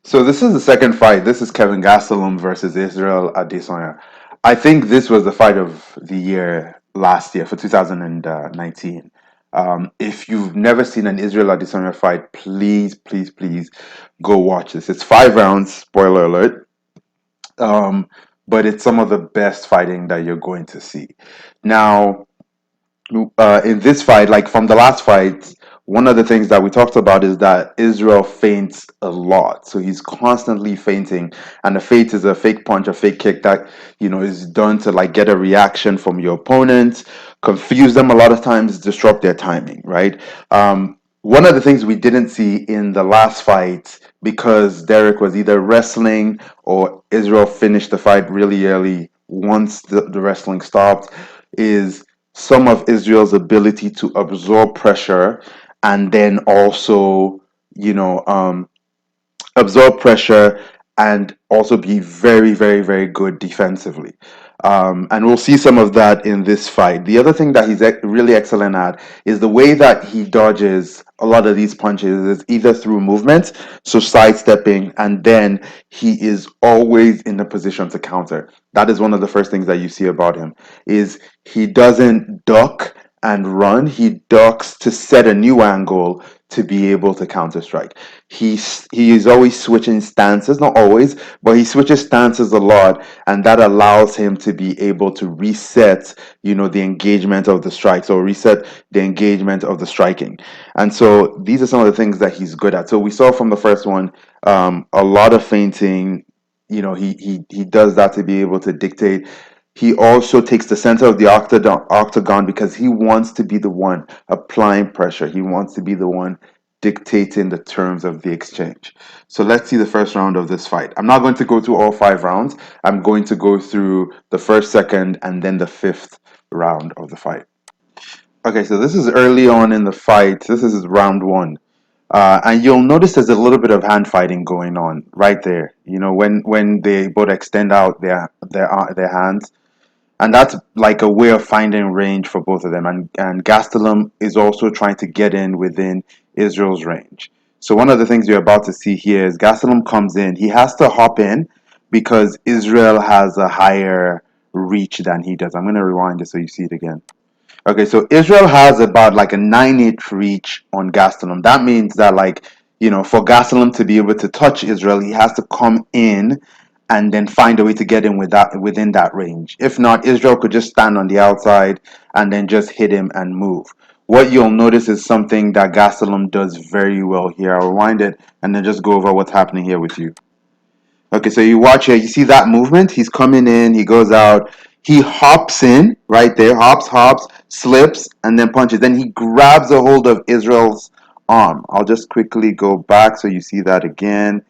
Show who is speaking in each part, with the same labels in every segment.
Speaker 1: So this is the second fight. This is Kelvin Gastelum versus Israel Adesanya. I think this was the fight of the year last year for 2019. If you've never seen an Israel Adesanya fight, please, please, please go watch this. It's 5 rounds, spoiler alert. Um, but it's some of the best fighting that you're going to see. Now, in this fight, like from the last fight, one of the things that we talked about is that Israel feints a lot. So he's constantly feinting, and the feint is a fake punch, a fake kick that is done to like get a reaction from your opponent, confuse them a lot of times, disrupt their timing, right? One of the things we didn't see in the last fight because Derek was either wrestling or Israel finished the fight really early once the wrestling stopped is some of Israel's ability to absorb pressure and then also, you know, um, absorb pressure and also be very, very, very good defensively. And we'll see some of that in this fight. The other thing that he's really excellent at is the way that he dodges a lot of these punches is either through movement, so sidestepping, and then he is always in a position to counter. That is one of the first things that you see about him is he doesn't duck and run. He ducks to set a new angle to be able to counter strike. He is always switching stances, not always, but he switches stances a lot, and that allows him to be able to reset, the engagement of the strikes or reset the engagement of the striking. And so these are some of the things that he's good at. So we saw from the first one, a lot of feinting. He does that to be able to dictate. He also takes the center of the octagon because he wants to be the one applying pressure. He wants to be the one dictating the terms of the exchange. So let's see the first round of this fight. I'm not going to go through all 5 rounds. I'm going to go through the first, second, and then the fifth round of the fight. Okay, so this is early on in the fight. This is round one. And you'll notice there's a little bit of hand fighting going on right there. When they both extend out their hands, and that's like a way of finding range for both of them. And Gastelum is also trying to get in within Israel's range. So one of the things you're about to see here is Gastelum comes in. He has to hop in because Israel has a higher reach than he does. I'm going to rewind it so you see it again. Okay, so Israel has about like a 9-8 reach on Gastelum. That means that for Gastelum to be able to touch Israel, he has to come in and then find a way to get in within that range. If not, Israel could just stand on the outside and then just hit him and move. What you'll notice is something that Gastelum does very well here. I'll rewind it and then just go over what's happening here with you. Okay, so you watch here, you see that movement? He's coming in, he goes out, he hops in right there, hops, slips, and then punches. Then he grabs a hold of Israel's arm. I'll just quickly go back so you see that again.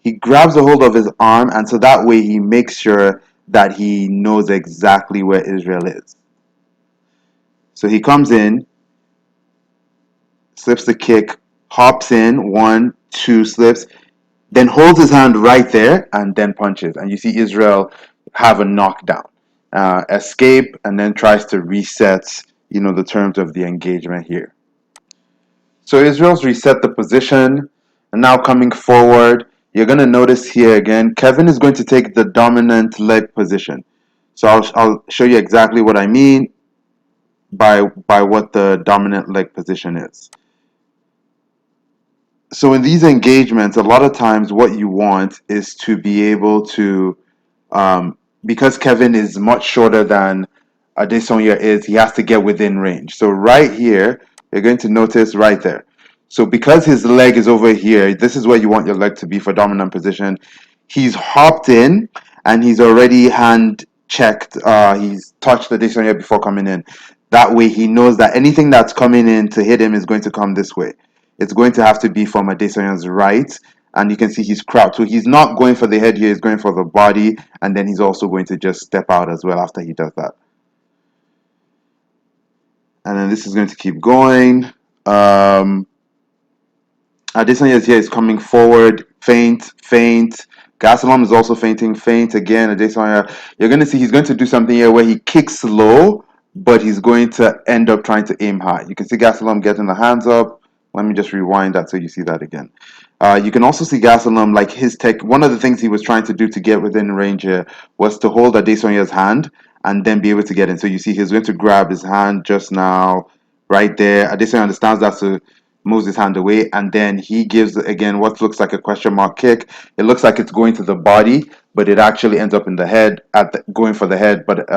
Speaker 1: He grabs a hold of his arm, and so that way he makes sure that he knows exactly where Israel is. So he comes in, slips the kick, hops in, one, two, slips, then holds his hand right there and then punches. And you see Israel have a knockdown, escape, and then tries to reset, the terms of the engagement here. So Israel's reset the position, and now coming forward, you're going to notice here again, Kevin is going to take the dominant leg position. So I'll show you exactly what I mean by what the dominant leg position is. So in these engagements, a lot of times what you want is to be able to, because Kevin is much shorter than Adesanya is, he has to get within range. So right here, you're going to notice right there. So because his leg is over here, this is where you want your leg to be for dominant position. He's hopped in and he's already hand checked. He's touched Adesanya before coming in. That way he knows that anything that's coming in to hit him is going to come this way. It's going to have to be from Adesanya's right, and you can see he's crouched. So he's not going for the head here, he's going for the body, and then he's also going to just step out as well after he does that. And then this is going to keep going. Adesanya here is coming forward, feint. Gastelum is also feinting, feint again. Adesanya, you're going to see he's going to do something here where he kicks low, but he's going to end up trying to aim high. You can see Gastelum getting the hands up. Let me just rewind that so you see that again. You can also see Gastelum, like his tech. One of the things he was trying to do to get within range here was to hold Adesanya's hand and then be able to get in. So you see, he's going to grab his hand just now, right there. Adesanya understands that, so moves his hand away, and then he gives again what looks like a question mark kick. It looks like it's going to the body, but it actually ends up in the head, going for the head. But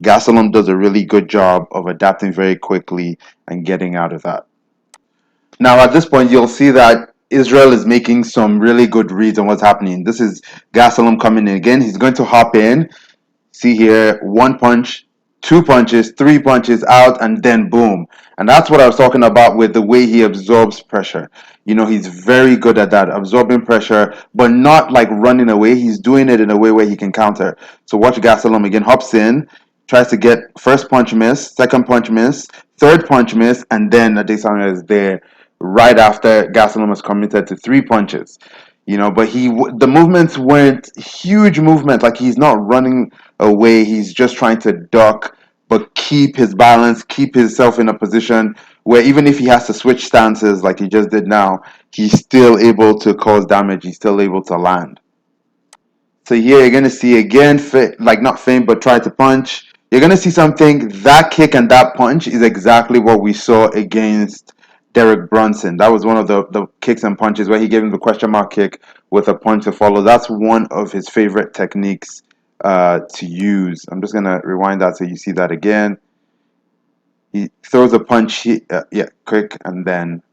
Speaker 1: Gastelum does a really good job of adapting very quickly and getting out of that. Now, at this point, you'll see that Israel is making some really good reads on what's happening. This is Gastelum coming in again. He's going to hop in. See here, one punch, two punches, three punches out, and then boom. And that's what I was talking about with the way he absorbs pressure. You know, he's very good at that, absorbing pressure, but not like running away. He's doing it in a way where he can counter. So watch Gastelum again, hops in, tries to get first punch miss, second punch miss, third punch miss, and then Adesanya is there right after Gastelum has committed to three punches. You know, but the movements weren't huge movements. Like he's not running away. He's just trying to duck, but keep his balance, keep himself in a position where even if he has to switch stances like he just did now, he's still able to cause damage. He's still able to land. So here you're gonna see again, like not feint, but try to punch. You're gonna see something. That kick and that punch is exactly what we saw against Derek Brunson. That was one of the kicks and punches where he gave him the question mark kick with a punch to follow. That's one of his favorite techniques to use. I'm just gonna rewind that so you see that again. He throws a punch, yeah, quick, and then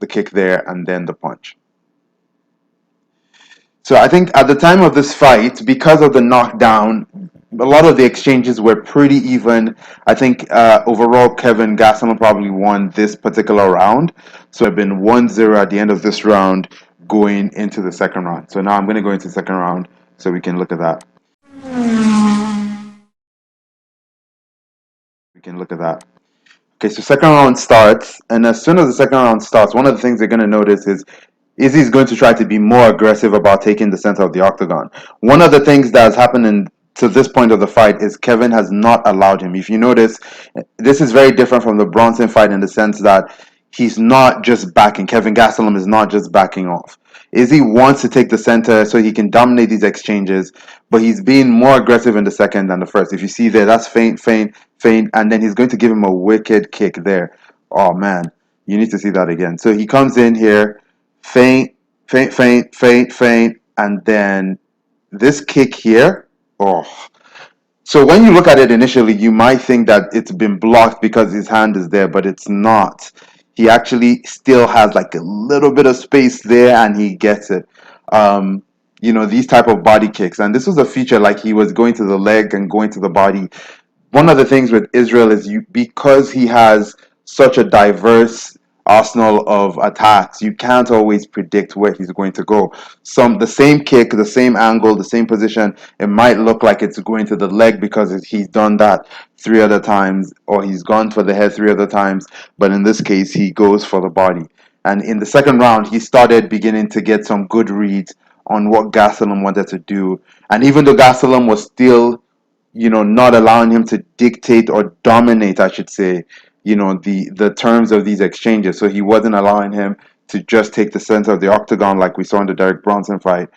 Speaker 1: the kick there, and then the punch. So I think at the time of this fight, because of the knockdown, a lot of the exchanges were pretty even. I think overall Kevin Gastelum probably won this particular round. So it's been 1-0 at the end of this round going into the second round. So now I'm going to go into the second round so we can look at that. We can look at that. Okay, so second round starts, and as soon as the second round starts, one of the things they're going to notice is Izzy's going to try to be more aggressive about taking the center of the octagon. One of the things that has happened to this point of the fight is Kevin has not allowed him. If you notice, this is very different from the Bronson fight in the sense that he's not just backing. Kevin Gastelum is not just backing off. Izzy wants to take the center so he can dominate these exchanges, but he's being more aggressive in the second than the first. If you see there, that's feint, feint, feint, and then he's going to give him a wicked kick there. Oh man, you need to see that again. So he comes in here, feint, feint, feint, feint, feint, and then this kick here. Oh, so when you look at it initially, you might think that it's been blocked because his hand is there, but it's not. He actually still has like a little bit of space there, and he gets it. You know, these type of body kicks, and this was a feature like he was going to the leg and going to the body. One of the things with Israel is because he has such a diverse arsenal of attacks, you can't always predict where he's going to go. The same kick, the same angle, the same position, it might look like it's going to the leg because he's done that three other times, or he's gone for the head three other times, but in this case he goes for the body. And in the second round, he started beginning to get some good reads on what Gastelum wanted to do. And even though Gastelum was still, not allowing him to dictate or dominate, I should say, the terms of these exchanges. So he wasn't allowing him to just take the center of the octagon like we saw in the Derek Bronson fight.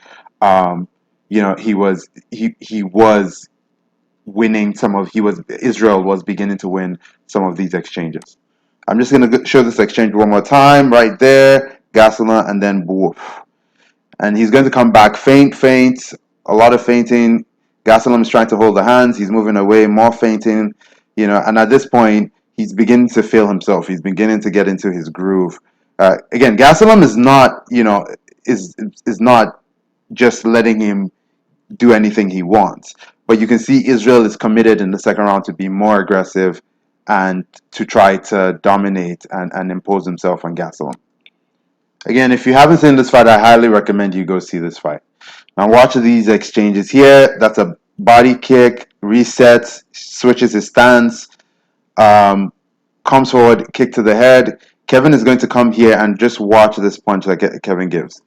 Speaker 1: He was winning Israel was beginning to win some of these exchanges. I'm just gonna show this exchange one more time, right there, Gastelum, and then woof. And he's going to come back feint, feint, a lot of feinting. Gastelum is trying to hold the hands. He's moving away, more feinting, and at this point, he's beginning to feel himself. He's beginning to get into his groove. Again, Gastelum is not, is not just letting him do anything he wants. But you can see Israel is committed in the second round to be more aggressive and to try to dominate and impose himself on Gastelum. Again, if you haven't seen this fight, I highly recommend you go see this fight. Now watch these exchanges here. That's a body kick, resets, switches his stance, comes forward, kick to the head. Kevin is going to come here and just watch this punch that Kevin gives.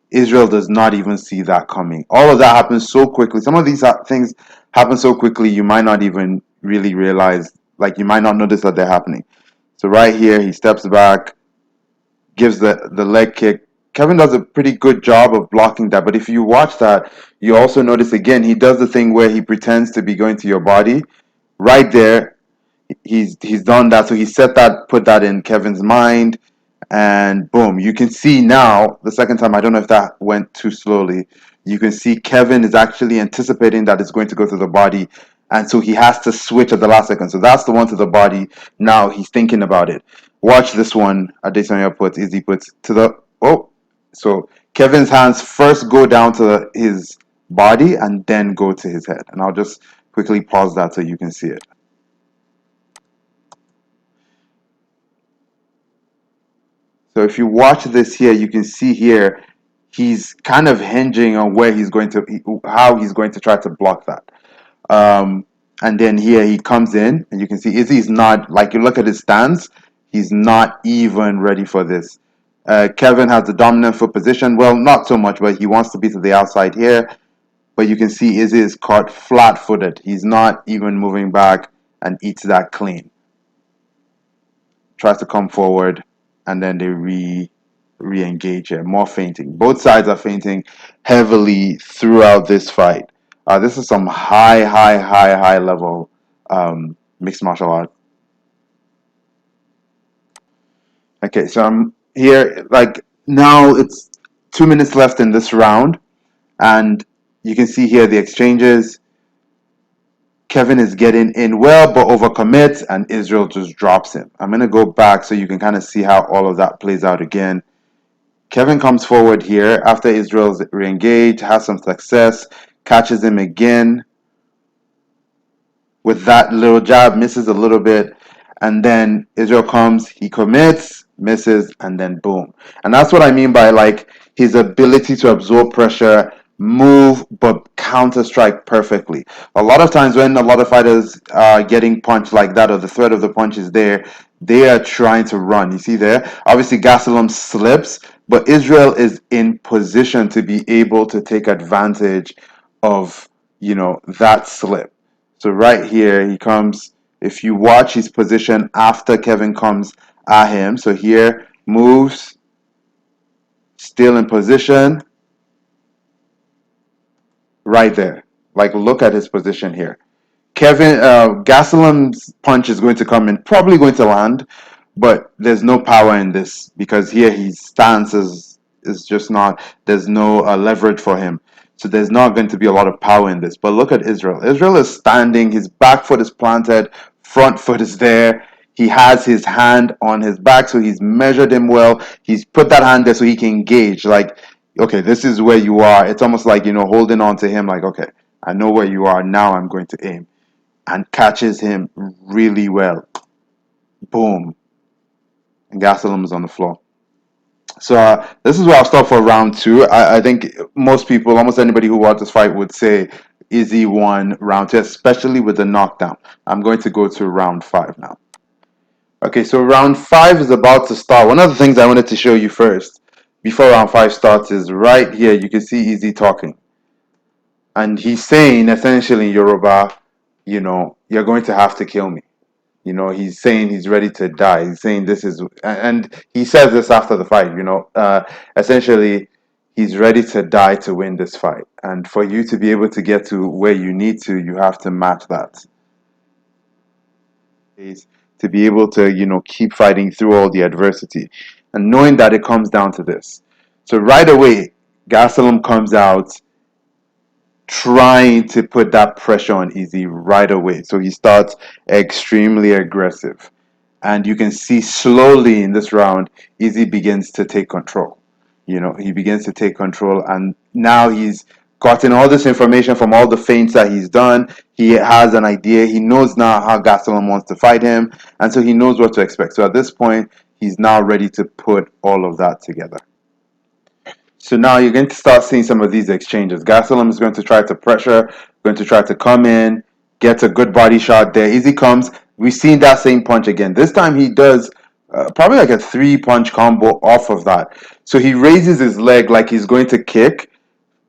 Speaker 1: Israel does not even see that coming. All of that happens so quickly. Some of these things happen so quickly you might not even really realize, like you might not notice that they're happening. So right here, he steps back, gives the leg kick. Kevin does a pretty good job of blocking that. But if you watch that, you also notice again he does the thing where he pretends to be going to your body. Right there, he's done that. So he set that, put that in Kevin's mind, and boom, you can see now the second time. I don't know if that went too slowly. You can see Kevin is actually anticipating that it's going to go to the body, and so he has to switch at the last second. So that's the one to the body. Now he's thinking about it. Watch this one. Adesanya puts, Izzy puts to the so Kevin's hands first go down to his body and then go to his head. And I'll just quickly pause that so you can see it. So if you watch this here, you can see here he's kind of hinging on where he's going to, how he's going to try to block that. And then here he comes in, and you can see Izzy's not, like, you look at his stance, he's not even ready for this. Kevin has the dominant foot position. Well, not so much, but he wants to be to the outside here. But you can see Izzy is caught flat-footed. He's not even moving back and eats that clean. Tries to come forward, and then they re-engage here. More fainting. Both sides are fainting heavily throughout this fight. This is some high level mixed martial art. Okay, so I'm here. Like now, it's 2 minutes left in this round, and you can see here the exchanges. Kevin is getting in well, but overcommits, and Israel just drops him. I'm going to go back so you can kind of see how all of that plays out again. Kevin comes forward here after Israel's re-engaged, has some success, catches him again with that little jab, misses a little bit, and then Israel comes, he commits, misses, and then boom. And that's what I mean by like his ability to absorb pressure, move, but counter strike perfectly. A lot of times when a lot of fighters are getting punched like that, or the threat of the punch is there, they are trying to run. You see there? Obviously, Gastelum slips, but Israel is in position to be able to take advantage of, that slip. So right here, he comes. If you watch his position after Kevin comes at him, so here moves, still in position, right there. Like look at his position here. Kevin Gastelum's punch is going to come in, probably going to land, but there's no power in this because here his stance is just not. There's no leverage for him, so there's not going to be a lot of power in this. But look at Israel. Israel is standing. His back foot is planted. Front foot is there. He has his hand on his back, so he's measured him well. He's put that hand there so he can gauge. Like, okay, this is where you are. It's almost like holding on to him. Like, okay, I know where you are. Now I'm going to aim and catches him really well. Boom. And Gastelum is on the floor. So this is where I'll stop for round two. I think most people, almost anybody who watched this fight would say Izzy won round two, especially with the knockdown. I'm going to go to round five now. Okay, so round five is about to start. One of the things I wanted to show you first, before round five starts, is right here. You can see Izzy talking. And he's saying, essentially in Yoruba, you're going to have to kill me. He's saying he's ready to die. He's saying this is, and he says this after the fight, essentially, he's ready to die to win this fight. And for you to be able to get to where you need to, you have to match that. To be able to, keep fighting through all the adversity. And knowing that it comes down to this. So right away, Gastelum comes out trying to put that pressure on Izzy right away. So he starts extremely aggressive. And you can see slowly in this round, Izzy begins to take control. He begins to take control, and now he's gotten all this information from all the feints that he's done. He has an idea. He knows now how Gastelum wants to fight him, and so he knows what to expect. So at this point, he's now ready to put all of that together. So now you're going to start seeing some of these exchanges. Gastelum is going to try to pressure, going to try to come in, gets a good body shot there. Easy comes. We've seen that same punch again. This time he does probably like a 3-punch combo off of that. So he raises his leg like he's going to kick,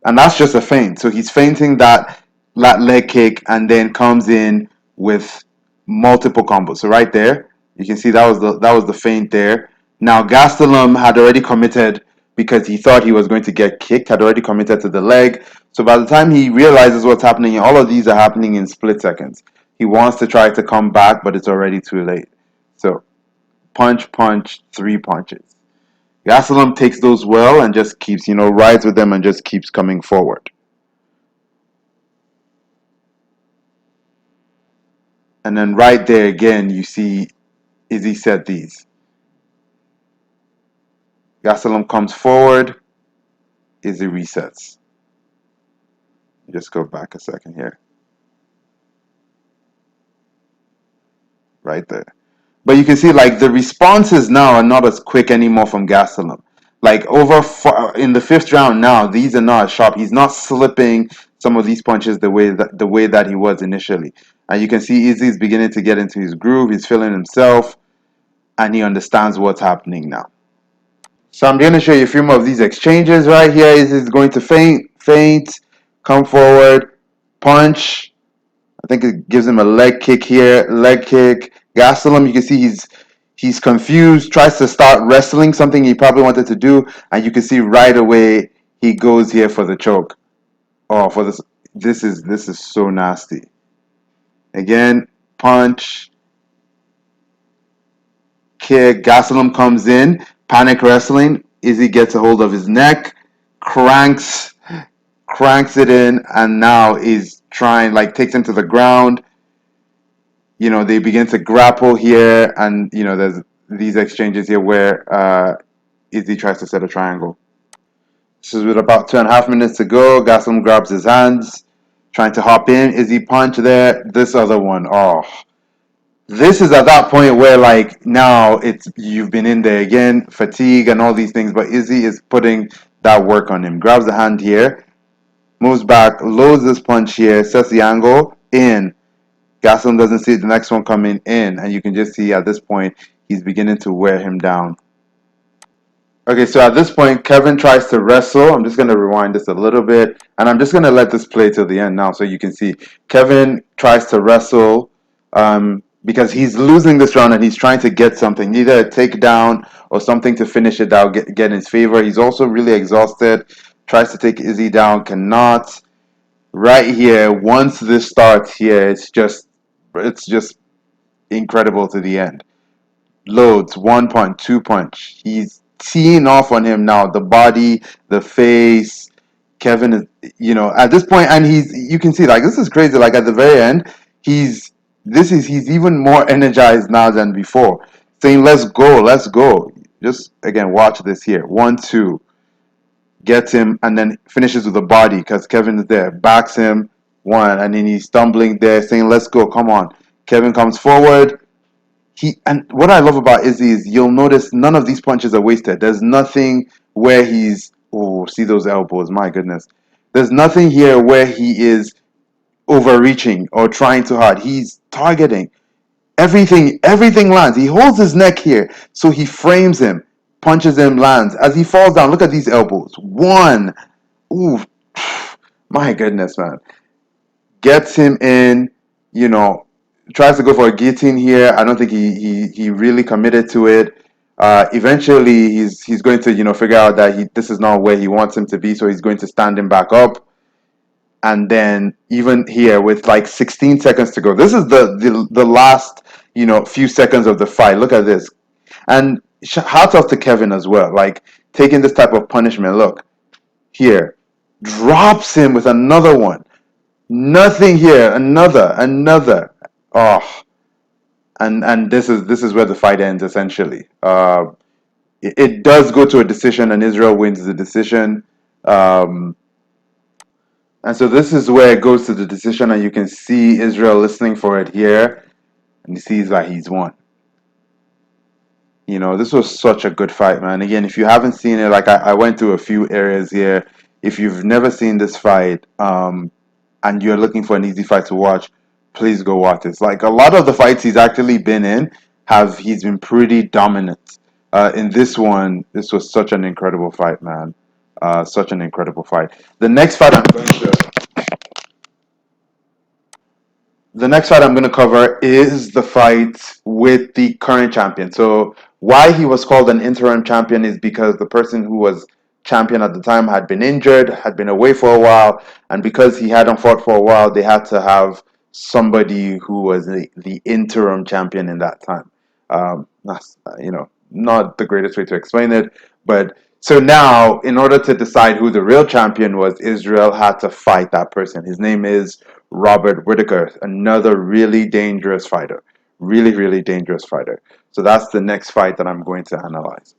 Speaker 1: and that's just a feint. So he's feinting that leg kick and then comes in with multiple combos. So right there, you can see that was the feint there. Now Gastelum had already committed because he thought he was going to get kicked, had already committed to the leg. So by the time he realizes what's happening, all of these are happening in split seconds. He wants to try to come back, but it's already too late. So punch, punch, three punches. Gastelum takes those well and just keeps, rides with them and just keeps coming forward. And then right there again, you see Izzy said these. Gastelum comes forward, Izzy resets. Just go back a second here. Right there. But you can see like the responses now are not as quick anymore from Gastelum. Like in the fifth round now, these are not as sharp. He's not slipping some of these punches the way that he was initially. And you can see Izzy's beginning to get into his groove. He's feeling himself, and he understands what's happening now. So I'm going to show you a few more of these exchanges right here. Izzy's going to feint, come forward, punch. I think it gives him a leg kick here, leg kick. Gastelum, you can see he's confused, tries to start wrestling, something he probably wanted to do, and you can see right away he goes here for the choke. Oh, for this is so nasty. Again, punch, kick. Gastelum comes in, panic wrestling. Izzy gets a hold of his neck, cranks it in, and now is trying takes him to the ground. They begin to grapple here, and there's these exchanges here where Izzy tries to set a triangle. This is with about 2.5 minutes to go. Gastelum grabs his hands, trying to hop in. Izzy punch there. This other one, oh, this is at that point where now you've been in there again, fatigue and all these things, but Izzy is putting that work on him. Grabs the hand here, moves back, loads this punch here, sets the angle in. Gastelum doesn't see the next one coming in, and you can just see at this point he's beginning to wear him down. Okay, so at this point, Kevin tries to wrestle. I'm just going to rewind this a little bit, and I'm just going to let this play till the end now so you can see. Kevin tries to wrestle because he's losing this round and he's trying to get something, either a takedown or something to finish it out, get in his favor. He's also really exhausted, tries to take Izzy down, cannot. Right here, once this starts here, it's just incredible to the end. Loads, one punch, two punch. He's teeing off on him now. The body, the face. Kevin is, at this point, and you can see, this is crazy. At the very end, he's even more energized now than before, saying, "Let's go, let's go." Just again, watch this here. 1, 2, gets him, and then finishes with the body because Kevin is there, backs him, one, and then he's stumbling there, saying, "Let's go, come on." Kevin comes forward. And what I love about Izzy is you'll notice none of these punches are wasted. There's nothing where see those elbows, my goodness. There's nothing here where he is overreaching or trying too hard. He's targeting. Everything lands. He holds his neck here, so he frames him, punches him, lands. As he falls down, look at these elbows. One. Ooh, my goodness, man. Gets him in, you know, tries to go for a guillotine here. I don't think he really committed to it. Eventually, he's going to figure out that this is not where he wants him to be, so he's going to stand him back up. And then even here with 16 seconds to go, this is the last few seconds of the fight. Look at this, and hats off to Kevin as well, taking this type of punishment. Look here, drops him with another one. Nothing here, another. Oh, and this is where the fight ends essentially. It does go to a decision, and Israel wins the decision. And so this is where it goes to the decision, and you can see Israel listening for it here, and he sees that he's won. This was such a good fight, man. Again, if you haven't seen it, I went through a few areas here. If you've never seen this fight, and you're looking for an easy fight to watch, please go watch this. A lot of the fights he's actually been in, he's been pretty dominant. In this one, this was such an incredible fight, man. Such an incredible fight. The next fight I'm going to cover is the fight with the current champion. So why he was called an interim champion is because the person who was champion at the time had been injured, had been away for a while, and because he hadn't fought for a while, they had to have somebody who was the interim champion in that time. That's not the greatest way to explain it, but so now, in order to decide who the real champion was, Israel had to fight that person. His name is Robert Whitaker, another really dangerous fighter, really, really dangerous fighter. So that's the next fight that I'm going to analyze.